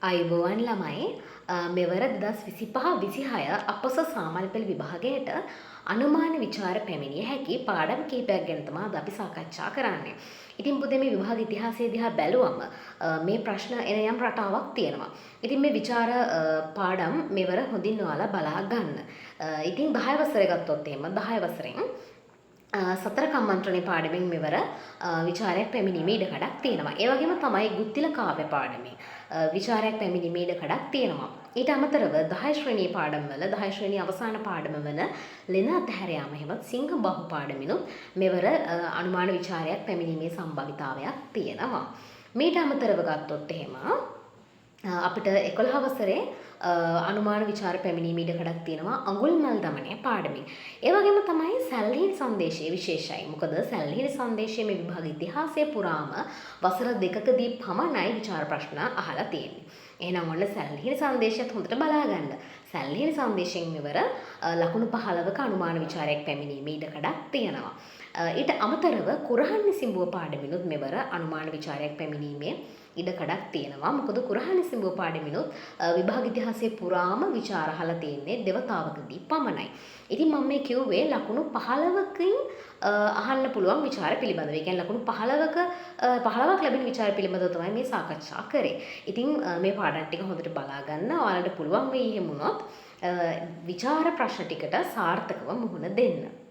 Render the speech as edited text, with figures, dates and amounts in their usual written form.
අයිබෝවන් ළමයි මෙවර 2025-26 අපොස සාමාන්‍ය පෙළ විභාගයට අනුමාන විචාර පැමිණිය හැකි පාඩම් කිහිපයක් ගැන තමයි අද අපි සාකච්ඡා කරන්නේ. ඉතින් පුතේ මේ විභාග ඉතිහාසය දිහා බැලුවම මේ ප්‍රශ්න එන යම් රටාවක් තියෙනවා. ඉතින් මේ විචාර පාඩම් මෙවර හොඳින් ඔයාලා බලා ගන්න. ඉතින් 10 වසරේ ගත්තොත් එහෙම 10 වසරෙන් සතර කම්මන්ත්‍රණේ පාඩමෙන් මෙවර විචාරයක් පැමිණීමේ ඉඩකඩක් තියෙනවා. ඒ වගේම තමයි ගුත්තිල කාව්‍ය පාඩමේ විචාරයක් පැමිණීමේ ඉඩකඩක් තියෙනවා. ඊට අමතරව 10 ශ්‍රේණියේ පාඩම්වල 10 ශ්‍රේණිය අවසාන පාඩම වන ලෙන අධ්‍යාර යාම එහෙමත් සිංහ බහු පාඩමිනුත් මෙවර අනුමාන විචාරයක් පැමිණීමේ සම්භාවිතාවයක් තියෙනවා. මීට අමතරව ගත්තොත් එහෙම අපිට 11 වසරේ අනුමාන විචාර පැමිණීමේ ඉඩකඩක් තියෙනවා අඟුල්මල් දමනය පාඩමින්. ඒ වගේම තමයි සැල්හිණි සංදේශයේ විශේෂයි. මොකද සැල්හිණි සංදේශයේ මේ විභාග ඉතිහාසය පුරාම වසර දෙකකදී පමණයි විචාර ප්‍රශ්න අහලා තියෙන්නේ. එහෙනම් ඔන්න සැල්හිණි සංදේශයත් හොඳට බලා ගන්න. සැල්හිණි සංදේශයෙන් මෙවර ලකුණු 15ක අනුමාන විචාරයක් පැමිණීමේ ඉඩකඩක් තියෙනවා. ඊට අමතරව කුරහන් නිසිඹුව පාඩමිනුත් මෙවර අනුමාන විචාරයක් පැමිණීමේ ඉඩකඩක් තියෙනවා. මොකද කුරහන් නිසිඹුව පාඩමිනුත් විභාග ඉතිහාසයේ පුරාම විචාර අහලා තියෙන්නේ දෙවතාවකදී පමණයි. ඉතින් මම මේ කිව්වේ ලකුණු 15කින් අහන්න පුළුවන් විචාර පිළිබඳව. ඒ කියන්නේ ලකුණු 15ක් ලැබෙන විචාර පිළිබඳව තමයි මේ සාකච්ඡා කරේ. ඉතින් මේ පාඩම් ටික හොඳට බලා ගන්න. ඔයාලට පුළුවන් වෙයි එහෙම වුණොත් විචාර ප්‍රශ්න ටිකට සාර්ථකව මුහුණ දෙන්න.